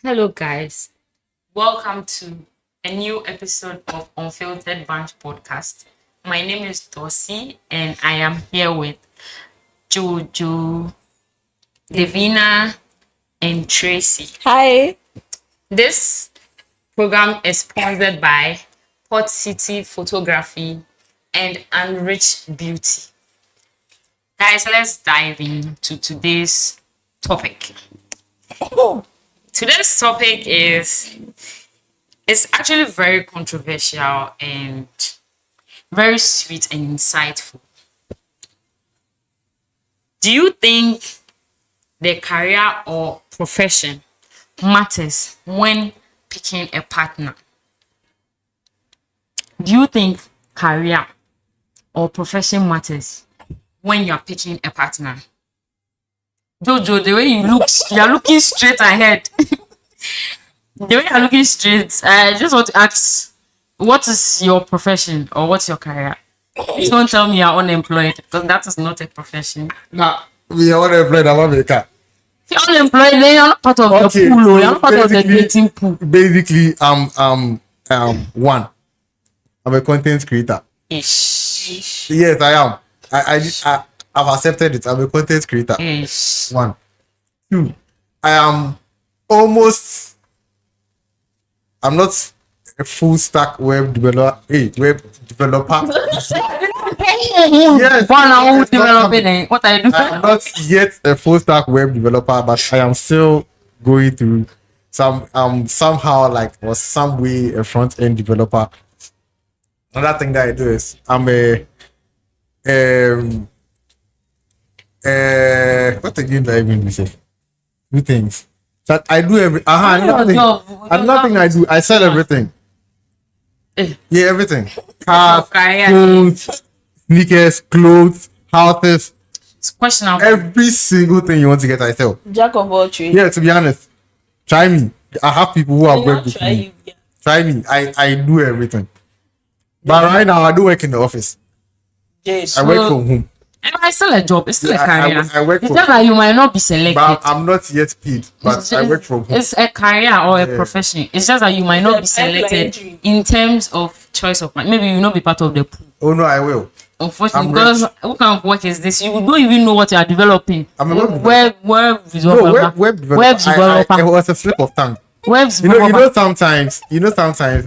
Hello, guys. Welcome to a new episode of Unfiltered Bunch podcast. My name is Dorsey, and I am here with Jojo, Devina, and Tracy. Hi. This program is sponsored by Port City Photography and Unrich Beauty. Guys, let's dive into today's topic. Today's topic is actually very controversial and very sweet and insightful. Do you think the career or profession matters when picking a partner? Do you think career or profession matters when you're picking a partner? Jojo, the way you're looking straight ahead. The way you're looking straight, I just want to ask, what is your profession or what's your career? Please don't tell me you're unemployed, because that is not a profession. Nah, we are unemployed. I'm America. If you're unemployed, then you're not part of the pool, you're not part of the dating pool. Basically, one. I'm a content creator. Ish. Yes, I am. I've accepted it. I'm a content creator. Ish. One. Two. I am almost. I'm not a full stack web developer. Web developer. Yes. One hour developing it. What are you doing? I'm not yet a full stack web developer, but I am still going through somehow like or some way a front end developer. Another thing that I do is I'm a what again do I even say? Two things. That I do another thing I do, I sell everything. Yeah, everything. Cars, phones, sneakers, clothes, houses. It's questionable. Every single thing you want to get, I sell. Jack of all trades. Yeah, to be honest. Try me. I have people who have worked with me. Try me. I do everything. But right now I do work in the office. Yes. I work from home. And it's still a job. It's still Yeah, a career. I work It's for- just that you might not be selected. But I'm not yet paid. But It's I just- work from home. It's a career or a Yeah. profession. It's just that you might not be It's a pipeline selected dream. in terms of choice of maybe you will not be part of the pool. Oh no, I will. Unfortunately, I'm because rich. what kind of work is this? You don't even know what you are developing. I'm a web web No, developer. web developer. Web It developer. was a slip of tongue. Web You developer. know sometimes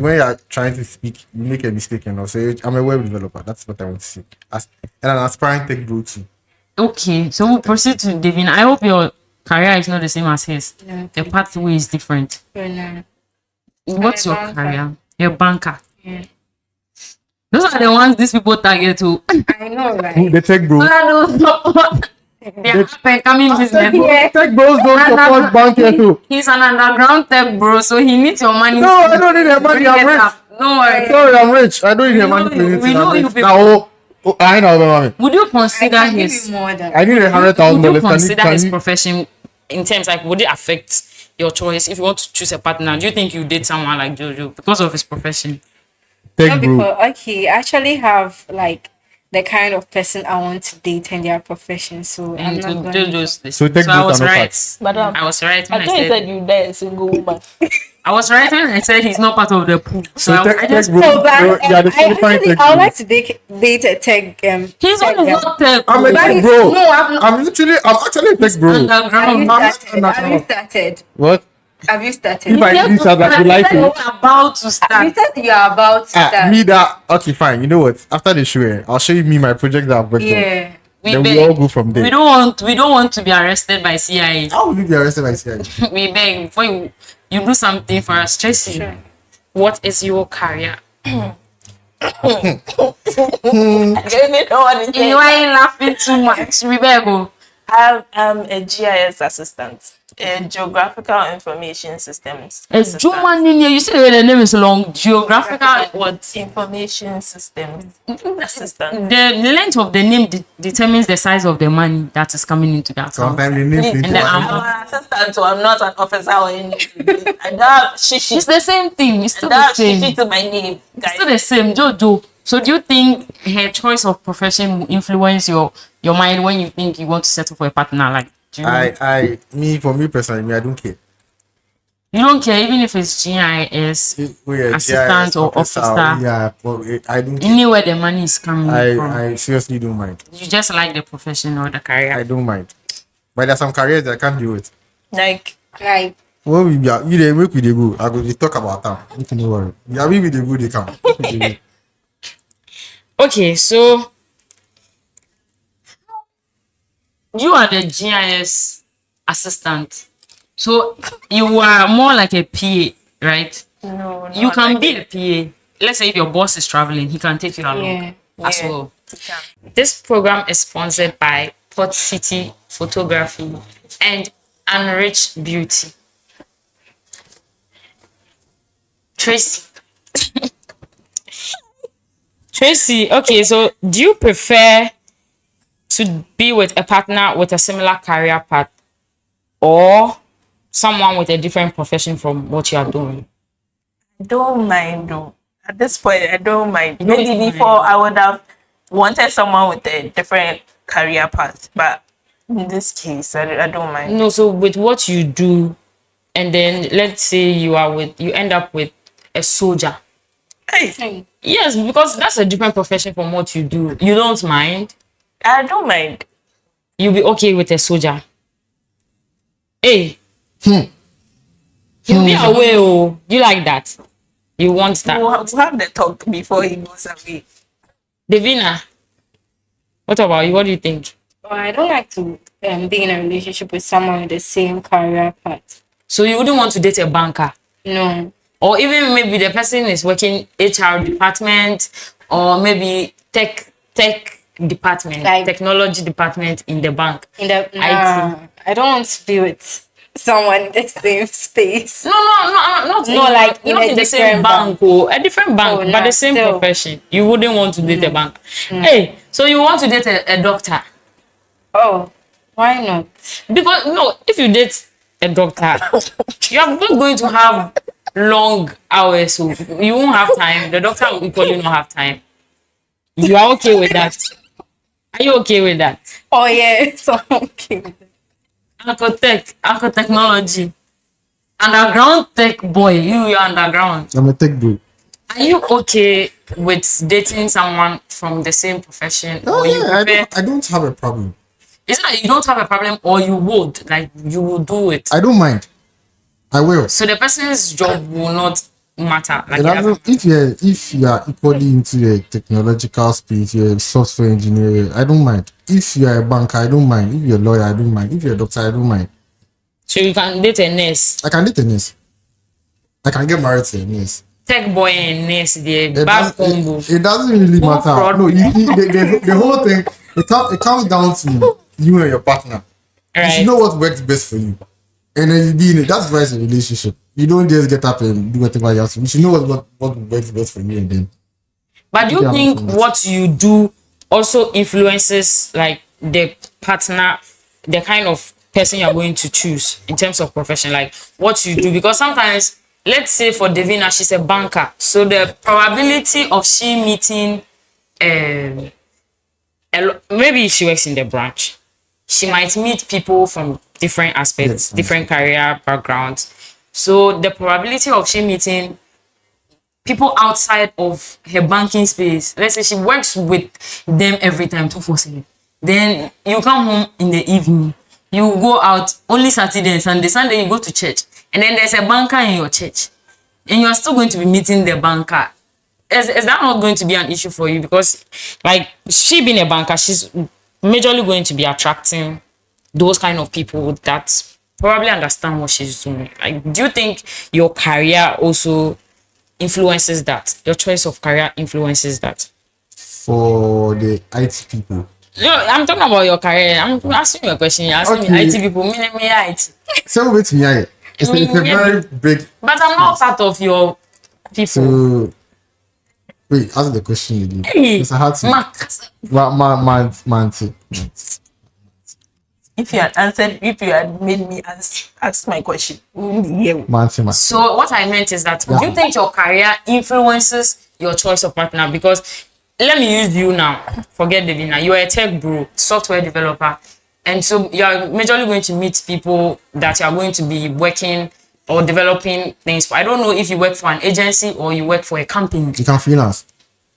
when you are trying to speak, you make a mistake and say I'm a web developer. That's what I want to say. And an aspiring tech bro too. Okay, so we'll proceed to Devin. I hope your career is not the same as his. No. The pathway is different. No. What's your banker. career? You're a banker. Yeah. Those are the ones these people target to. I know, right? The tech bro. They're up and coming business. Tech bros don't support banking too. He's an underground tech bro, so he needs your money. No, I don't need their money. I'm rich. No worry. Sorry, I'm rich. I don't need their know money. you- we know you people. Now, I know money. Would you I consider can give his? you more than I need $100,000. Would you Can consider his you? profession in terms like would it affect your choice if you want to choose a partner? Do you think you date someone like Jojo because of his profession? Tech Not bro. because I actually have like the kind of person I want to date and their profession. So I'm And not going Jojo's this. So take I those was are not right. facts. But I was right when I I thought you said said you die a single woman. I was right when I said he's not part of the pool. So So I tech just bro. No, but You are the certified tech I would bro. like to date a tech he's tech one girl. of not tech. I'm a But tech it's- bro. No, I'm not. I'm actually a tech bro. Have you underground. started? What? Have you started? If I do something that you like We're it. about to You start. said you are about to start. Me that okay fine. You know what? After the show, I'll show you me my project that I've worked on. Yeah. Then we all go from there. We don't want to be arrested by CIA. How will you be arrested by CIA? We beg before you do something for us. Tracy, Sure. what is your career? I don't even know what it is. Why are you laughing too much? We beg you. I'm a GIS assistant, a geographical information systems A assistant. German in here. You say the name is long. Geographical what? Information systems assistant. The length of the name determines the size of the money that is coming into that account. Sometimes the name Please, fleet And then I'm one. an assistant, so I'm not an officer or anything. I don't have shishi. It's the same thing. It's I still don't the have shishi same. to my name, It's guys. still the same, Jojo. So do you think her choice of profession will influence your mind when you think you want to settle for a partner? Like, do you For me personally, I don't care. You don't care even if it's GIS, assistant or officer. Yeah, but I don't. Anywhere the money is coming from. I seriously don't mind. You just like the profession or the career. I don't mind. But there's some careers that I can't do it. Like When we are, you they make with the go. I go to talk about them. You can worry. Yeah, we with the go they come. Okay, so you are the GIS assistant. So you are more like a PA, right? no, You can be a PA. Let's say if your boss is traveling, he can take you along as Yeah. well. This program is sponsored by Port City Photography and Unrich Beauty. Tracy. Tracy, okay, so do you prefer to be with a partner with a similar career path or someone with a different profession from what you are doing? don't mind though. At this point, I don't mind. You don't Maybe mind. before I would have wanted someone with a different career path, but in this case, I don't mind. No, so with what you do, and then let's say you end up with a soldier. Hey, Yes, because that's a different profession from what you do. You don't mind. I don't mind. You'll be okay with a soldier. Hey. He'll be away. Oh, you like that? You want that? We'll have the talk before he goes away. Davina, what about you? What do you think? Well, I don't like to be in a relationship with someone with the same career path. So you wouldn't want to date a banker? No. Or even maybe the person is working HR department or maybe tech department, Like- technology department in the bank. I don't want to be with someone in the same space. No, not like in not a in the same different bank, oh, a different bank, Oh, but no, the same still. profession. You wouldn't want to date a bank. Hey, so you want to date a doctor? Oh, why not? Because no, if you date a doctor, you are not going to have long hours, so you won't have time. The doctor will equally not have time. You are okay with that? Are you okay with that? Oh yeah, so okay. Uncle technology, underground tech boy. You're underground. I'm a tech boy. Are you okay with dating someone from the same profession? Oh or you yeah, prefer, I don't have a problem. is it that you don't have a problem or you would? Like you will do it. I don't mind. I will. So the person's job will not matter. Like It doesn't- if you are equally into the technological space, you're a software engineer, I don't mind. If you are a banker, I don't mind. If you're a lawyer, I don't mind. If you're a doctor, I don't mind. so you can date a nurse. I can date a nurse. I can get married to a nurse. Tech boy and nurse, the It, bad does, combo. it doesn't really Full matter. fraud. No, the whole thing, it comes down to you and your partner. You should Right. know what works best for you. And then you be in it. That's why it's a relationship. You don't just get up and do whatever you have to. You should know what works best for you and then. But do you Yeah, think I'm what you do also influences like the partner, the kind of person you're going to choose in terms of profession, like what you do? Because sometimes, let's say for Davina, she's a banker, so the probability of she meeting, maybe she works in the branch, she might meet people from different aspects, Yes, different career backgrounds. So the probability of she meeting people outside of her banking space, let's say she works with them every time 247, then you come home in the evening, you go out only Saturday and Sunday you go to church, and then there's a banker in your church and you are still going to be meeting the banker. Is that not going to be an issue for you? Because like she being a banker, she's majorly going to be attracting those kind of people that probably understand what she's doing. Like, do you think your career also influences that? Your choice of career influences that? For the IT people. No, I'm talking about your career. I'm asking you a question. You're asking me Okay. IT people, me IT. So wait me, it's a very big. But I'm not part of your people. So wait, ask the question again. Hey, It's a hard to. Man. If you had answered, if you had made me ask my question, we wouldn't be here. Man. So what I meant is that do you think your career influences your choice of partner? Because let me use you now. Forget Davina. You are a tech bro, software developer. And so you are majorly going to meet people that you are going to be working or developing things for. I don't know if you work for an agency or you work for a company. You can freelance.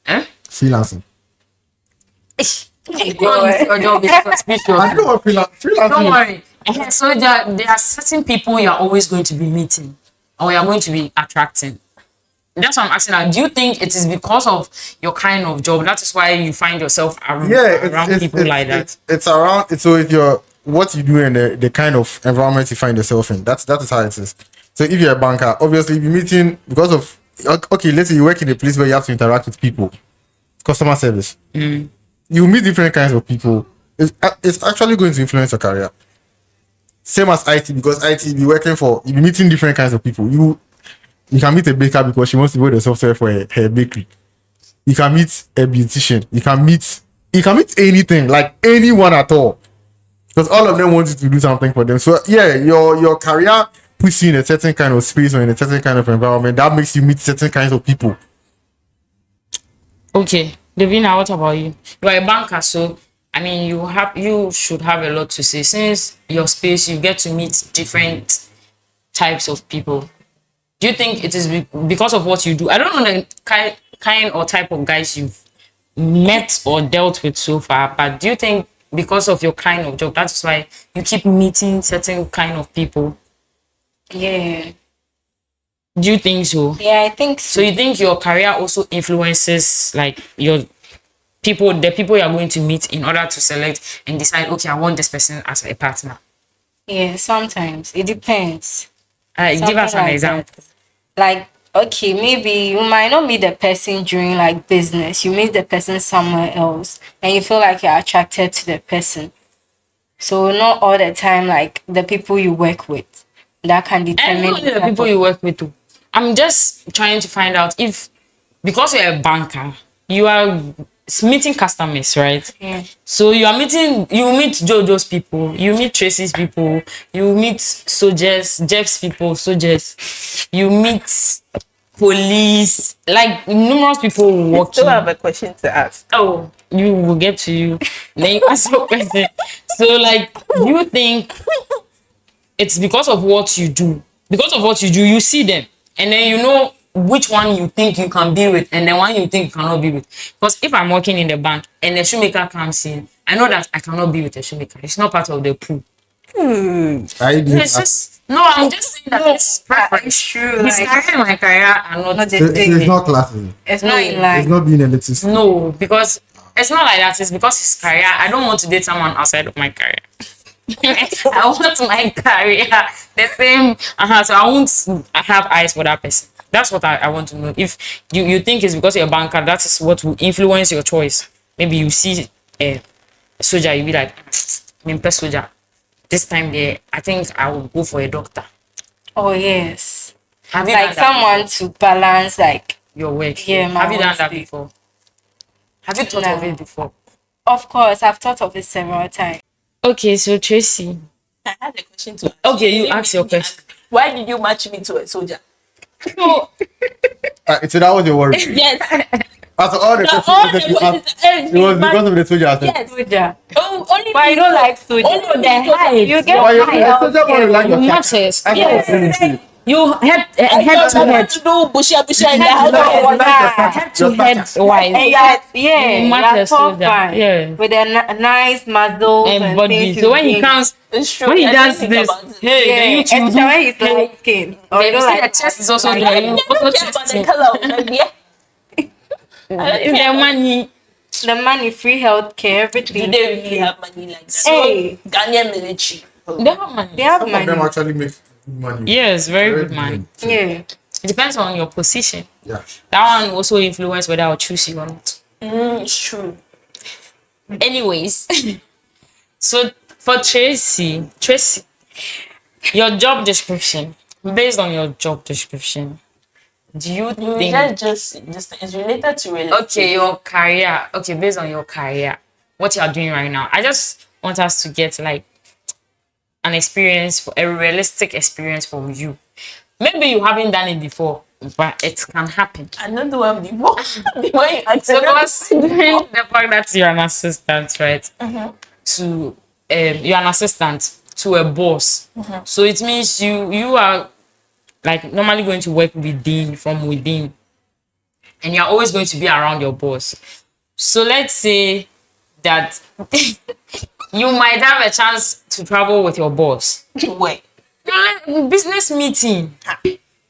Eh? Freelancing. Your job is suspicious. I don't want freelancing. Don't worry. So there are certain people you're always going to be meeting or you're going to be attracting. That's what I'm asking now. Do you think it is because of your kind of job? That is why you find yourself around people like that? It's around. So if you're what you do and the kind of environment you find yourself in, that is how it is. So if you're a banker, obviously you'll be meeting because of okay, let's say you work in a place where you have to interact with people, customer service. You meet different kinds of people. It's actually going to influence your career. Same as IT, because IT you'll be meeting different kinds of people. You can meet a baker because she wants to build the software for her bakery. You can meet a beautician. You can meet anything, like anyone at all. Because all of them want you to do something for them. So yeah, your career puts you in a certain kind of space or in a certain kind of environment. That makes you meet certain kinds of people. Okay. Davina, what about you? You are a banker, so I mean you should have a lot to say. Since your space you get to meet different types of people. Do you think it is because of what you do? I don't know the kind or type of guys you've met or dealt with so far, but do you think because of your kind of job, that's why you keep meeting certain kind of people? Yeah. Do you think so? Yeah, I think so. So you think your career also influences like the people you're going to meet in order to select and decide, okay, I want this person as a partner? Yeah, sometimes. It depends. Give us an Something example. that. Like, okay, maybe you might not meet the person during like business. You meet the person somewhere else and you feel like you're attracted to the person. So not all the time like the people you work with. That can And determine not only the people you work with too. I'm just trying to find out if, because you're a banker, you are meeting customers, right? Yeah. So you meet Jojo's people, you meet Tracy's people, you meet soldiers, Jeff's people, soldiers, you meet police, like numerous people I working. still have a question to ask. Oh, you will get to you. Then you ask your question. So like, do you think it's because of what you do? Because of what you do, you see them, and then you know which one you think you can be with, and the one you think you cannot be with. Because if I'm working in the bank and the shoemaker comes in, I know that I cannot be with a shoemaker. It's not part of the pool. I'm just saying that it's preference. It's true. His Like, career and my career are not not the It's thing. not classism. It's not in It's line. not being elitist. no, because it's not like that. It's because his career. I don't want to date someone outside of my career. I want my career the same. So I won't have eyes for that person. That's what I want to know. If you think it's because you're a banker, that is what will influence your choice. Maybe you see a soldier, you be like, I'm a soldier. This time there, I think I will go for a doctor. Oh yes. Have you Like done that someone before? to balance like Your work? Yeah, my Have you done work that day. before? Have you thought No. of it before? of course I've thought of it several times. Okay, so Tracy. I had a question to ask. Okay, you Let me ask your ask. question. Why did you match me to a soldier? So, So that was your worry. Yes. After all the questions that you asked, it was because of the soldier aspect. Yes. Soldier. Oh, only But you don't like soldier. Only the height. You get Why you high soldier up want to here. like your matches. That's Yes. what I'm saying. You head I to don't head. want to do bushy in the Head house. to You like your Yeah. Head to head wise. And You match you're a soldier. fine. Yeah. With a nice muscles And body. things So you when he gain. comes, It's true. when he I does didn't think this, about it. hey, Yeah, then you two especially when he's hey, light skin. Or then you you don't see the like chest is also like- there. I You don't also care about chest the it. color of my beard. If the money, the money, free healthcare, everything. Do they really have money like that? Hey. Ghanaian military. they have money. They have Some of them money. actually make good money. Yes, very good money. Yeah. It depends on your position. Yeah. That one also influence whether I'll choose you or not. It's true. Anyways, so for Tracy, your job description, based on your job description, do you think Just it's related to related. okay, your career, okay, based on your career, what you are doing right now, I just want us to get like an experience, a realistic experience from you. Maybe you haven't done it before, but it can happen. I don't know what before. Before you answer. So considering the fact that you're an assistant, right? To you're an assistant to a boss. So it means you are like normally going to work from within, and you're always going to be around your boss. So let's say that you might have a chance to travel with your boss. Wait. Business meeting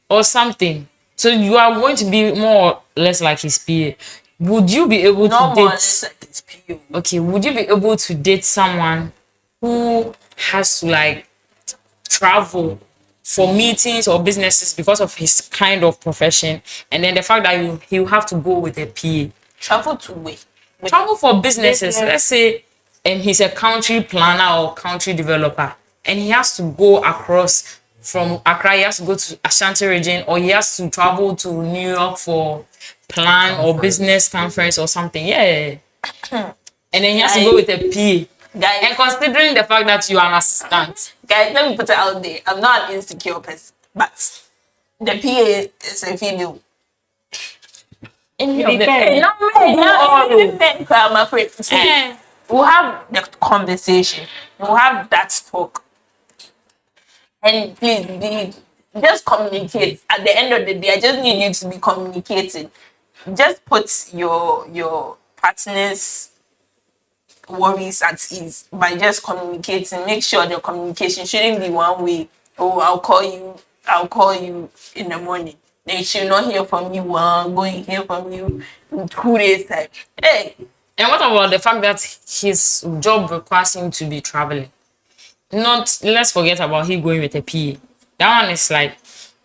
or something. So you are going to be more or less like his PA. Would you be able No to more or date? less like it's PO. Okay, would you be able to date someone who has to like travel for meetings or businesses because of his kind of profession, and then the fact that you have to go with a PA? Travel to wait. Travel for businesses. Let's say, and he's a country planner or country developer, and he has to go across from Accra. He has to go to Ashanti region, or he has to travel to New York for plan or business conference or something. Yeah, and then he has to go with a PA. Guys, And considering the fact that you are an assistant, guys, let me put it out there. I'm not an insecure person, but the PA is a female. I'm afraid. See, we'll have the conversation. We'll have that talk. And please, just communicate. At the end of the day, I just need you to be communicating. Just put your partner's worries at ease by just communicating. Make sure the communication shouldn't be one way. Oh, I'll call you in the morning. They should not hear from you. I'm going to hear from you in 2 days time. Hey. and what about the fact that his job requires him to be traveling? Let's forget about him going with a PA. That one is like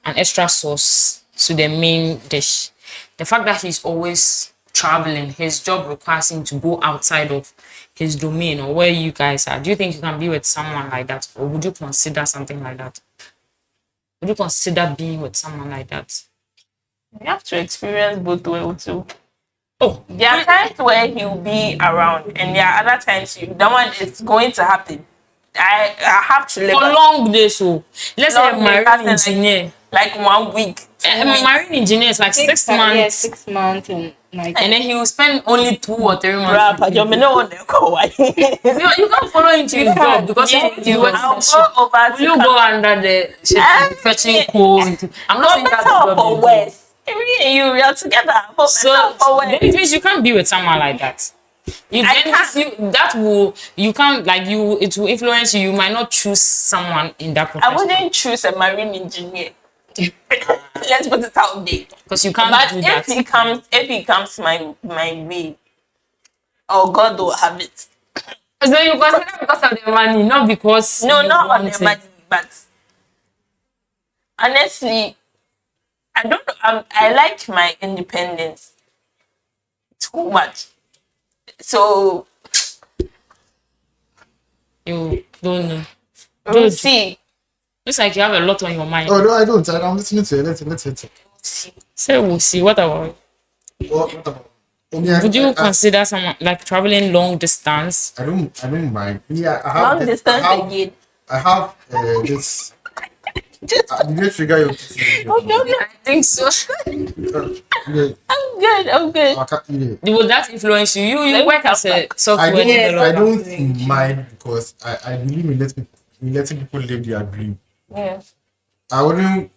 an extra sauce to the main dish. The fact that he's always traveling, his job requires him to go outside of his domain or where you guys are. Do you think you can be with someone like that, or would you consider something like that? Would you consider being with someone like that? You have to experience both well too. Oh, There are times where he'll be around, and there are other times that one is going to happen. I have to live for long days. So let's say a marine engineer, like 1 week. a marine engineer is like 6 months. Yeah, 6 months and like. And then he will spend only 2 or 3 months. You You can't follow him to his job because you will go under the ship fetching coal. I'm not saying that's the job. You are together. So then it means you can't be with someone like that. It will influence you. You might not choose someone in that profession. I wouldn't choose a marine engineer. Let's put it out there. Because you can't But do that. if he comes my way, oh God will have it. So you consider because of the money, not because No, you not on want the money, but honestly, I don't know. I like my independence too much. So You don't know. we'll see. Looks like you have a lot on your mind. Oh no, I don't. I'm listening to it. Let's hit it. So we'll see. What about? What about? Would you consider someone like traveling long distance? I don't mind. Yeah, I have Long distance again. I have this. Did you trigger your? I think so. Yeah, I'm good. I can't, yeah. Would that influence you? You work as a software I developer. don't mind because I believe in letting people live their dream. Yeah. I wouldn't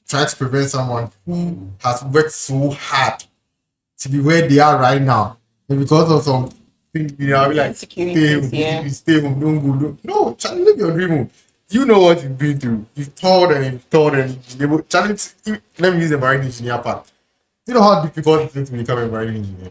try to prevent someone who has worked so hard to be where they are right now. And because of something, I'll be like, stay home, don't go. No, Charlie, live your dream home. You know what you've been through. You've told and Charlie, let me use the marine engineer part. You know how difficult it is to become a marine engineer.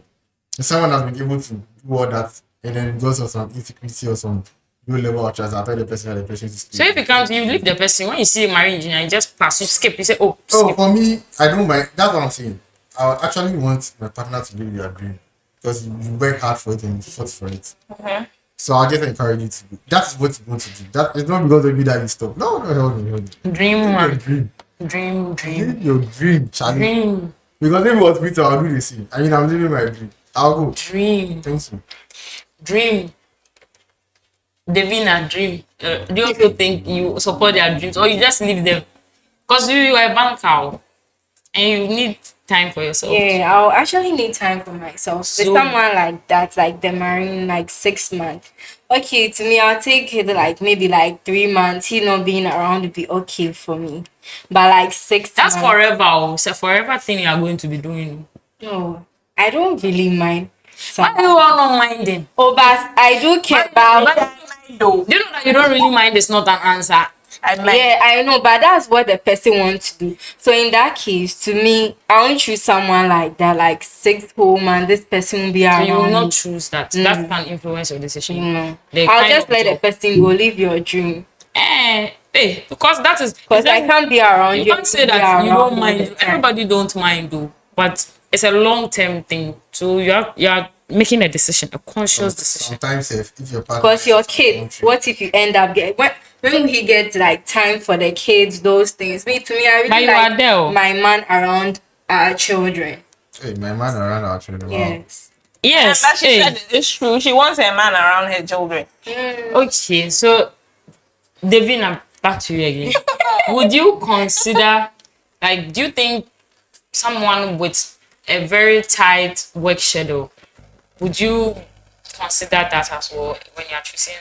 If someone has been able to do all that, and then because of some insecurity or some low level of trust, I tell the person that the person is. So if you leave the person, when you see a marine engineer, you just pass, you skip, you say, oh, So skip. for me, I don't mind. That's what I'm saying. I would actually want my partner to live their dream because you work hard for it and you fought for it. Mm-hmm. So I just encourage you to do. That's what you want to do. That it's not because of you that you stop. No, hold on. Dream Live your man. dream. Dream. Live your dream, Charlie. Dream. Because if it was me, I'll do the same. I mean, I'm living my dream. I'll go. Dream. Thank you. Dream. Devina, dream. Do you also think you support their dreams or you just leave them? Because you are a banker and you need time for yourself. Yeah, I'll actually need time for myself. So- With someone like that, like the marine, like 6 months. Okay, to me, I'll take it like maybe like 3 months. He not being around would be okay for me. But like 6 That's months. forever. Oh. It's a forever thing you are going to be doing. No, I don't really mind. Why are you all not minding? Oh, but I do care about that. though. Do you know that you don't really mind? It's not an answer. I mean, Yeah, I know, but that's what the person wants to do. So in that case, to me, I won't choose someone like that, like 6 whole months. This person will be So around. you will me. not choose that. That can influence your decision. No. The I'll kind just of let the job. person go live your dream. Because that is Because I can't be around you. you can't say be that you around don't all mind. the time. Everybody don't mind though, but it's a long-term thing. So you are making a decision, a conscious decision. Sometimes if your partner Because your is kids, what if you end up getting when he gets like time for the kids, those things. Me to me, I But really you are like there, oh. my man around our children. Hey, my man around our children. Wow. Yes. Yes. but she said it's true. She wants a man around her children. Okay, so Davina, back to you again. Would you consider, like, do you think someone with a very tight work schedule, would you consider that as well when you're choosing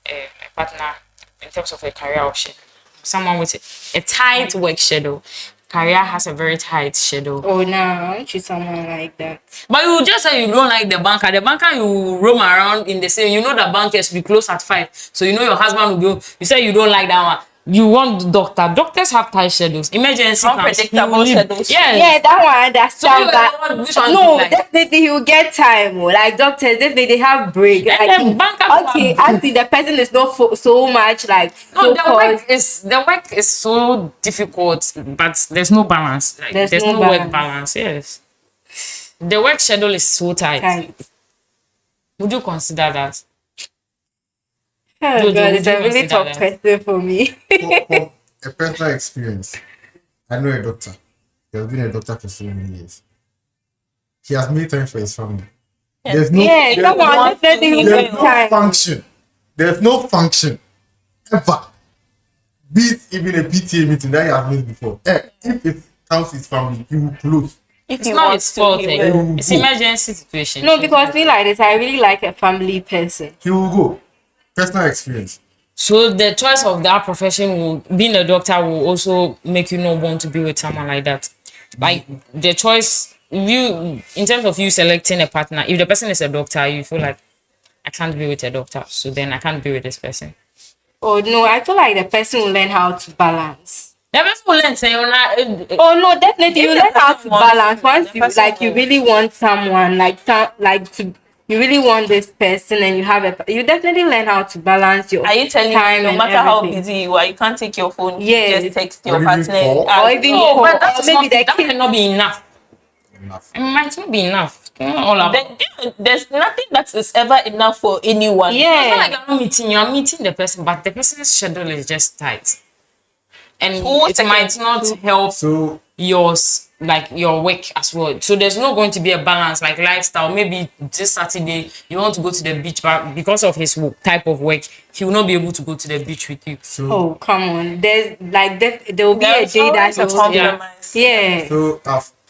a partner in terms of a career option? Someone with a tight work schedule, career has a very tight schedule. Oh no, I won't choose someone like that. But you just say you don't like the banker. The banker, you roam around in the same. You know the bankers will close at 5. So you know your husband will go. You say you don't like that one. You want doctor. Doctors have tight schedules. Emergency comes. Unpredictable schedules. Yes. Yeah, that one I understand. So which one do no, you like? definitely he will get time. Oh. Like doctors, definitely they have break. And Like, then banker okay, have- actually the person is not so much like No, focused. the work is so difficult, but there's no balance. Like, There's there's no no work balance. balance. Yes. The work schedule is so tight. Time. Would you consider that? Oh Jojo, God, would it's you a really consider tough that? question for me. From a personal experience, I know a doctor. He has been a doctor for so many years. He has made time for his family. There's no, Yeah, there's come on, no, definitely he will there's get no time. function. There's no function ever. Be it even a PTA meeting that he has made before. If it counts his family, he will close. If It's he not wants his to, fault. he Eh? will. It's emergency situation. No, because me like this, I really like a family person. He will go. Personal experience. So the choice of that profession will, being a doctor, will also make you not want to be with someone like that. Like the choice, you in terms of you selecting a partner, if the person is a doctor, you feel like I can't be with a doctor, so then I can't be with this person. Oh no, I feel like the person will learn how to balance. The person will learn say, Oh no, definitely you If learn the how person to wants balance. to, Once the you person like, you will. really want someone you really want this person, and you definitely learn how to balance your Are you telling time me no and matter how everything. busy you are, you can't take your phone, Yes. just text Or your even partner? call. and Or ask, even no, call, but that or is maybe not, the that kid. might not be enough. Enough. It might not be enough. It's not all about. There's nothing that is ever enough for anyone. It's not Yeah. like you're not meeting. You're meeting the person, but the person's schedule is just tight, and 2 it might seconds. not help So yours, like your work as well. So there's not going to be a balance, like lifestyle. Maybe this Saturday you want to go to the beach, but because of his type of work, he will not be able to go to the beach with you. Oh come on, there will be a There's day that always a he will. compromise. Yeah.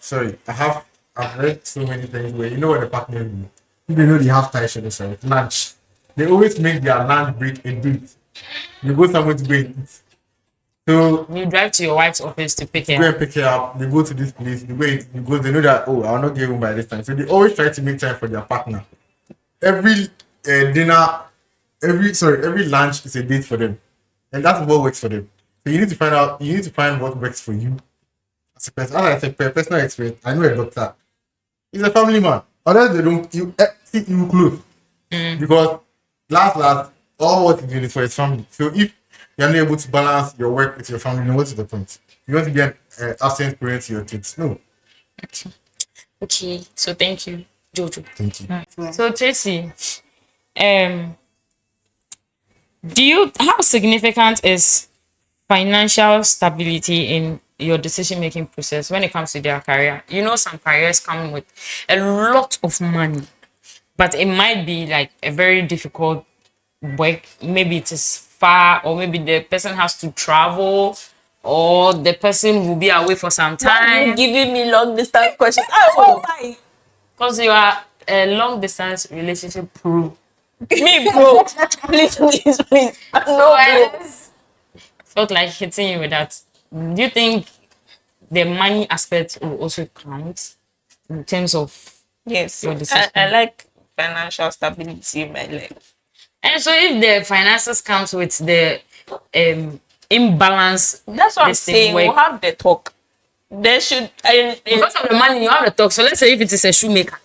So I've read so many things where you know what the partner do. They know they have time schedule, sorry, lunch. They always make their lunch break a date. You go somewhere to go and eat. So You drive to your wife's office to pick go her. and pick her up, they go to this place, they go and eat, because they know that I'll not get home by this time. So they always try to make time for their partner. Every dinner, every lunch is a date for them. And that's what works for them. So you need to find what works for you. As a person, as I said, per personal experience, I know a doctor. He's a family man. Otherwise, they don't see you close. Because last, all what he's doing is for his family. So if you're not able to balance your work with your family, then what's the point? You want to be an absent parent to your kids? No. Okay, so thank you, Jojo. Thank you. So Tracy, how significant is financial stability in your decision making process when it comes to their career? You know, some careers come with a lot of money, but it might be like a very difficult work. Maybe it is far, or maybe the person has to travel or the person will be away for some Why are you time. giving me long distance questions? Oh, why? Because you are a long distance relationship pro. Me, bro. Please. No, bro. Felt like hitting you with that. Do you think the money aspect will also count in terms of Yes, your decision? I like financial stability in my life. And so if the finances comes with the imbalance, That's what I'm this thing saying. We'll work. have the talk. There should. Because of the money, you have the talk. So let's say if it is a shoemaker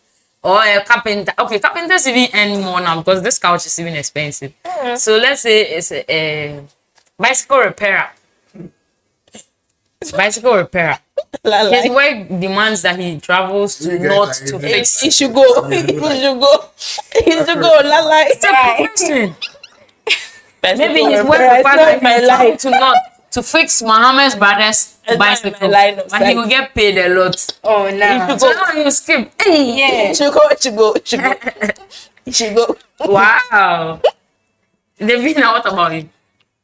or a carpenter. Okay, carpenters even earn more now because this couch is even expensive. So let's say it's a bicycle repairer. Bicycle repairer. His work demands that he travels to You north guys are to even- fix. He should go. He should go. He should go. It's a profession. Maybe his work It's requires not that my he travel life. to north to fix Mohammed's brother's It's not bicycle, my line of but he sight. will get paid a lot. Oh no. So now you skip. Hey. Yeah. He should go. He should go. He should go. He should go. Wow. Davina, what about you?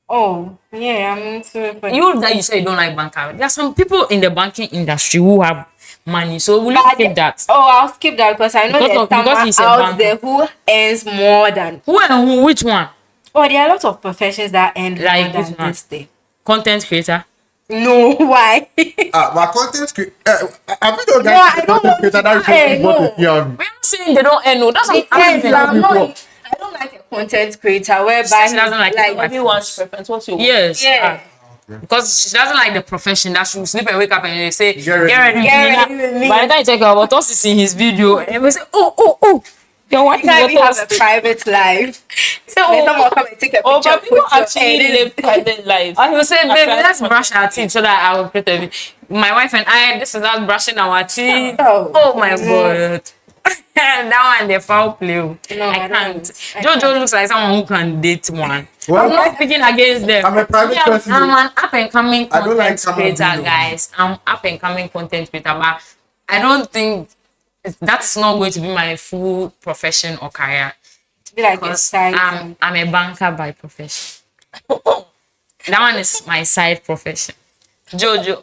Oh yeah, I'm into it. But You that you say you don't like banker. There are some people in the banking industry who have money. So will you skip that? Oh, I'll skip that because I know Because there's he's someone a out there who earns more than. Who and who? Which one? Oh, there are a lot of professions that earn Like more which than one? this thing. Content creator. No, why? My content creator. Have you know No, I guys? don't Content creator that Hey, recently bought no. a PR. We're not saying they don't earn. No, that's what I'm Depends, I'm saying. not- I don't like a content creator whereby She doesn't like it. Everyone's preference. What's your Yes. yeah. Because she doesn't like the profession that she will sleep and wake up and they say, Get ready. Get ready with me. By the time you check out what else is in his video, and we say, oh, your wife You can't is even what have a private life. So, Then someone come and take a picture. Oh, but people put your actually head in. live private lives. and he will say, baby, Private let's brush content. our teeth so that I will create a video. My wife and I, this is us brushing our teeth. Oh. Oh my God. That one, the foul play. No, I I can't. don't. Jojo looks like someone who can date one. Well, I'm not speaking against them. I'm a private Yeah, person. I'm an up and coming I don't like content someone creator, being guys. I'm up and coming content creator, but I don't think that's not going to be my full profession or career. Be like a Because side. I'm a banker by profession. That one is my side profession. Jojo,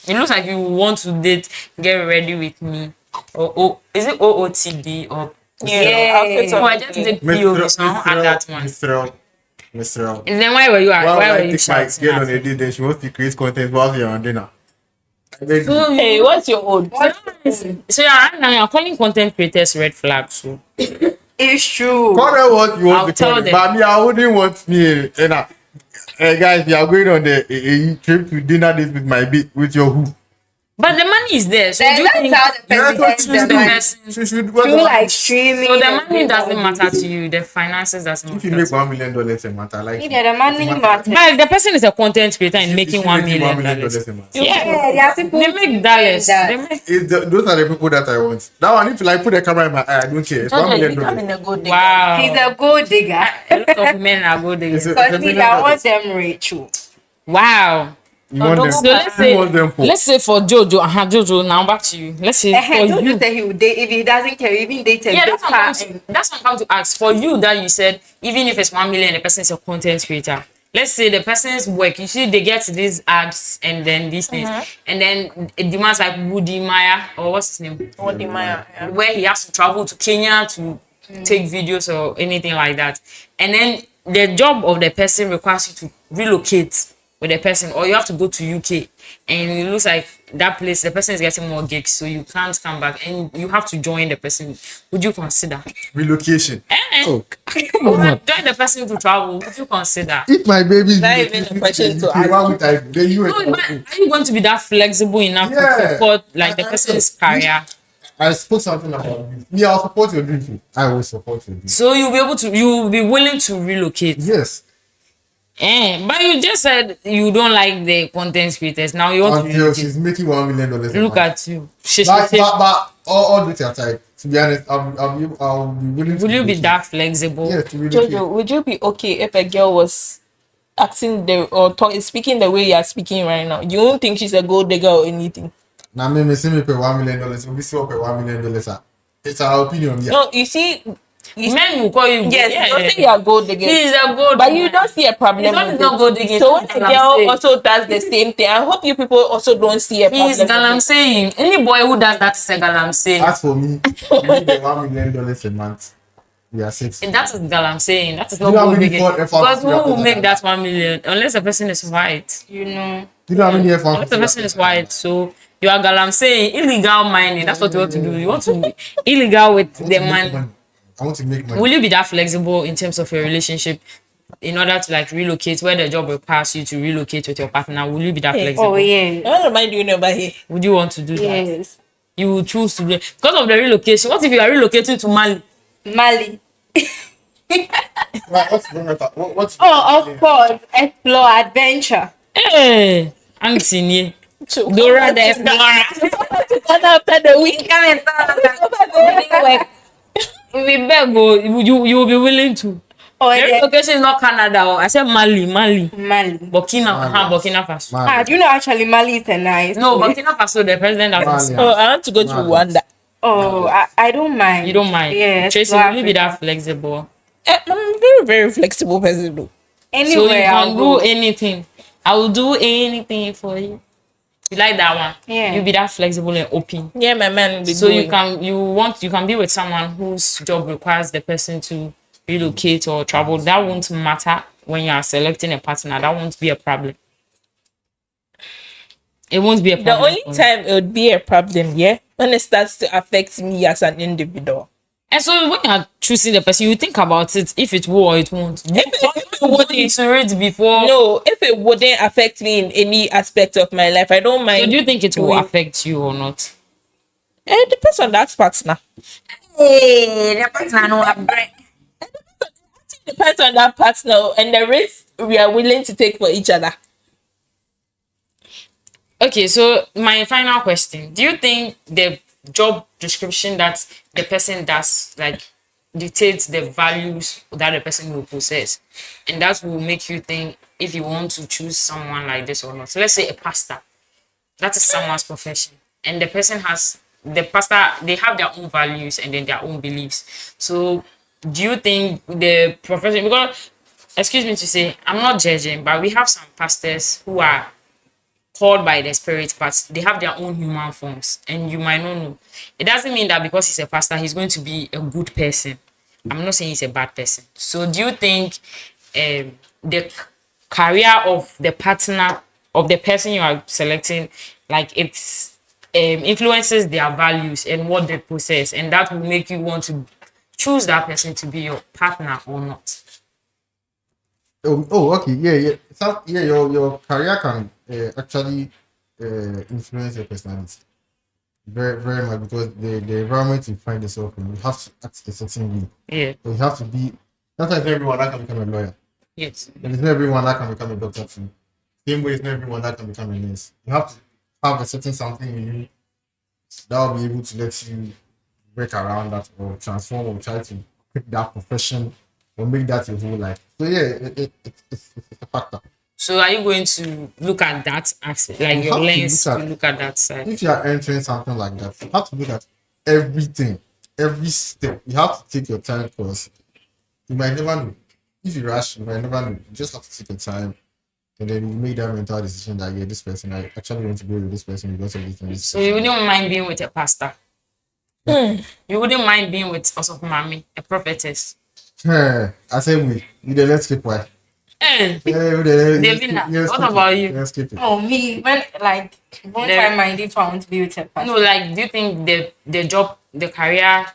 it looks like you want to date, get ready with me. Or is it OOTD or Yeah. oh, I just did POV, so I don't add that one. Mr. And then why were you Why why would were I you take my shouting girl on at a me? date then she wants to create content while you're on dinner? I beg you. So Hey, what's your own? So yeah, right now you're calling content creators red flags. So It's true. Call them what you I'll want to tell call it. them. But me, I wouldn't want me. Guys, you are going on a trip to dinner date with my with your who? but the money is there. So do you That's think how the person Yeah, earns choose the the money. person? She should. Through like streaming. So the and money things doesn't like matter to you. The finances doesn't If you matter. make $1 million a month, I like. Yeah, the money matters. But the person is a content creator and If making you $1 make million. $1 million a month. Yeah, Yeah, there are people they make dollars. that. They make Those are the people that I want. That one, if you like put a camera in my eye, I don't care. It's $1 Okay, million. you come in a good day. wow. He's a gold digger. A lot of men are good. It's a- There. But see, I want them rich. Wow. You want them? So let's You want them say, for? let's say for Jojo, Jojo. Now back to you. Let's say for Don't you. just say he would date if he doesn't care, even date a Yeah, big that's what I'm coming to ask. For you that you said, even if it's 1 million, the person is a content creator. Let's say the person's work, you see, they get these ads and then these things, and then it demands like Woody Maya or what's his name, What the Maya? Yeah. where he has to travel to Kenya to take videos or anything like that, and then the job of the person requires you to relocate with the person, or you have to go to UK, and it looks like that place the person is getting more gigs, so you can't come back, and you have to join the person. Would you consider? Relocation. Oh, Join the person to travel. Would you consider? if my baby is Not even a question to why would I? Then you. No, but are you going to be that flexible enough to Yeah. support like the person's career? I spoke something about you. Me, I'll support your dream too. I will support your dream. So you'll be willing to relocate. Yes. But you just said you don't like the content creators. Now you want to Until relocate. she's making $1 million. a Look month. at you. But all due to aside, to be honest, I'll be willing to. Will you be relocate. that flexible? Yes, to relocate. Jojo, would you be okay if a girl was acting speaking the way you are speaking right now? You don't think she's a gold digger or anything? Now, me see me pay $1 million. We see pay $1 million. It's our opinion. Yeah. No, you see, Men will call you. Yes, they'll say you are gold digging. He is a gold, but you don't see a problem. He's not gold digging. So when a girl also does the same thing, I hope you people also don't see a problem. He's galam saying. Any boy who does that is a galam saying. As for me, I need $1 million a month. We are 6. And that is galam saying. That is not gold digging. Because who will make that 1 million unless the person is white? You know how many efforts? Unless the person is white, so you are galam saying illegal mining. That's what you want to do. You want to be illegal with the money. I want to make money. Will you be that flexible in terms of your relationship in order to like relocate where the job requires you to relocate with your partner? Will you be that flexible? Oh yeah. What am I doing over here? Would you want to do that? Yes. You will choose to do it because of the relocation. What if you are relocating to Mali? Mali. What's of course. Explore adventure. Hey, Anthony. Dora the Explorer. After the week, We beg you will be willing to. Oh, The relocation is not Canada. I said Mali. Burkina Faso. Do you know actually Mali is a nice No, place. Burkina Faso, the president has Mali. oh, I want to go to Rwanda. Oh, I don't mind. You don't mind? Yeah. Tracy, will you be that flexible? I'm a very, very flexible person though. Anywhere So you I'll can go. do anything. I will do anything for you. You like that one? Yeah. You be that flexible and open. Yeah, my man will be So doing. you can be with someone whose job requires the person to relocate or travel. That won't matter when you are selecting a partner. That won't be a problem. It won't be a The problem. only time it would be a problem, yeah, when it starts to affect me as an individual. And so when you are choosing the person, you think about it if it will or it won't. If it wouldn't, Iterate before. no, if it wouldn't affect me in any aspect of my life, I don't mind. So do you think it will doing- affect you or not? It depends on that partner. Hey, the partner no have break. Depends on that partner and the risk we are willing to take for each other. Okay, so my final question. Do you think the job description that the person does like dictates the values that the person will possess? And that will make you think if you want to choose someone like this or not. So let's say a pastor. That is someone's profession. And the person has the pastor, they have their own values and then their own beliefs. So do you think the profession, because excuse me to say, I'm not judging, but we have some pastors who are called by the spirit, but they have their own human forms, and you might not know. It doesn't mean that because he's a pastor, he's going to be a good person. I'm not saying he's a bad person. So do you think the career of the partner of the person you are selecting, like it's influences their values and what they possess, and that will make you want to choose that person to be your partner or not? Okay, yeah. So, yeah, your career can actually influence your personality very, very much because the environment you find yourself in, you have to act a certain way. Yeah. So you have to be. Sometimes not everyone that can become a lawyer. Yes. And it's not everyone that can become a doctor too. Same way, it's not everyone that can become a nurse. You have to have a certain something in you that will be able to let you work around that or transform or try to pick that profession or make that your whole life. So yeah, it's a factor. So are you going to look at that aspect, like You your have to lens look to at- look at that side? If you are entering something like that, you have to look at everything, every step. You have to take your time because you might never know. If you rush, you might never know. You just have to take your time and then you make that mental decision that yeah, this person, I actually want to go with this person because of this and this. So you wouldn't mind being with a pastor? You wouldn't mind being with also Mami, a prophetess? I say we the let's skip why. Eh, Devina, what about you? Let's skip it. Oh, me, when like one There- time I did want to be with a person. no, like, do you think the job, the career,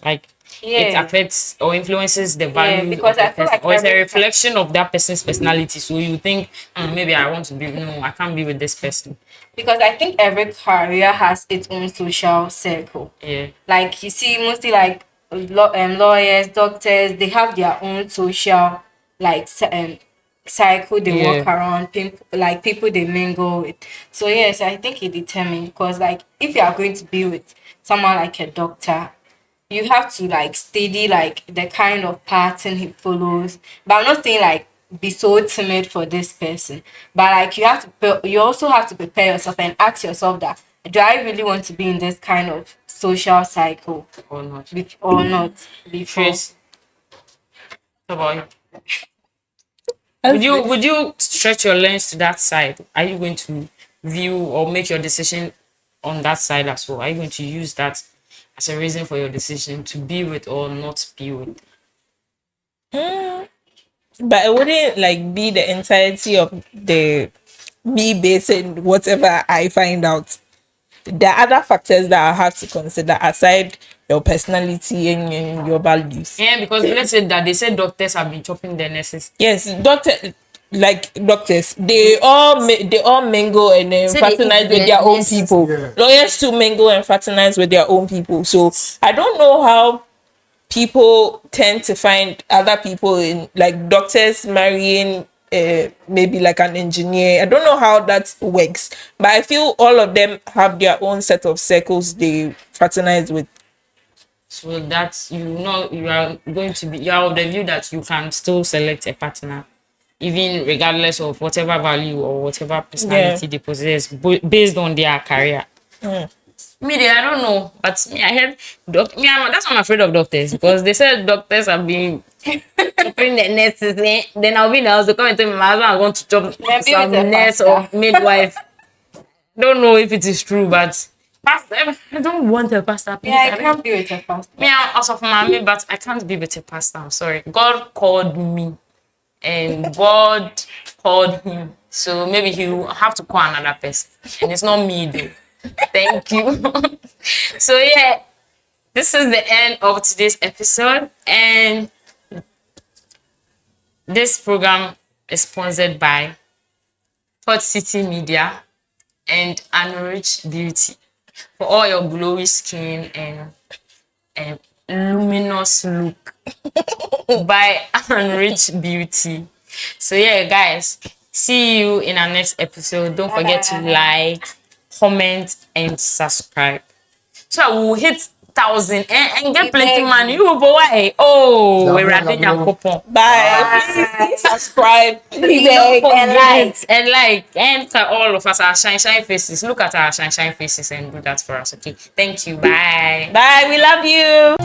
like, it Yeah. affects or influences the value because of the I feel person, like or it's a every reflection of that person's personality? So you think, maybe I want to be, no, I can't be with this person. Because I think every career has its own social circle. Yeah. Like you see, mostly like lawyers, doctors, they have their own social like cycle they Yeah. walk around, like people they mingle with. So yes, I think it determines because like if you are going to be with someone like a doctor, you have to like study like the kind of pattern he follows. But I'm not saying like be so timid for this person, but like you also have to prepare yourself and ask yourself that do I really want to be in this kind of social cycle or not? or not before. Trace. What about you? Would you stretch your lens to that side? Are you going to view or make your decision on that side as well? Are you going to use that as a reason for your decision to be with or not be with? But it wouldn't like be the entirety of the me basing whatever I find out. There are other factors that I have to consider aside your personality and your values. Yeah, because let's say that they said doctors have been chopping their nurses. Yes, doctors, they all mingle and fraternize with their own people. Yeah. Lawyers too mingle and fraternize with their own people. So I don't know how people tend to find other people in like doctors marrying maybe like an engineer. I don't know how that works, but I feel all of them have their own set of circles they fraternize with. So that you are going to be, you are of the view that you can still select a partner even regardless of whatever value or whatever personality they possess based on their career. Me, I don't know, but me, I heard that's why I'm afraid of doctors, because they said doctors have been chopping the nurses. Then I'll be in the house to come and tell me my husband is going to chop some nurse or midwife. Don't know if it is true, but pastor, I don't want a pastor. Please. Yeah, I can't be with a pastor. Me, I'm also from mommy, but I can't be with a pastor. I'm sorry. God called me, and God called him, so maybe he will have to call another person, and it's not me though. Thank you. So yeah, this is the end of today's episode, and this program is sponsored by Thought City Media and Unrich Beauty for all your glowy skin and luminous look by Unrich Beauty. So yeah, guys, see you in our next episode. Don't forget to like, comment, and subscribe. So we'll hit 1,000 and get plenty money. You will why? Oh, we're ready to coupon. Bye. Please subscribe. And like and all of us, our shine faces. Look at our shine faces and do that for us. Okay. Thank you. Bye. Bye. We love you.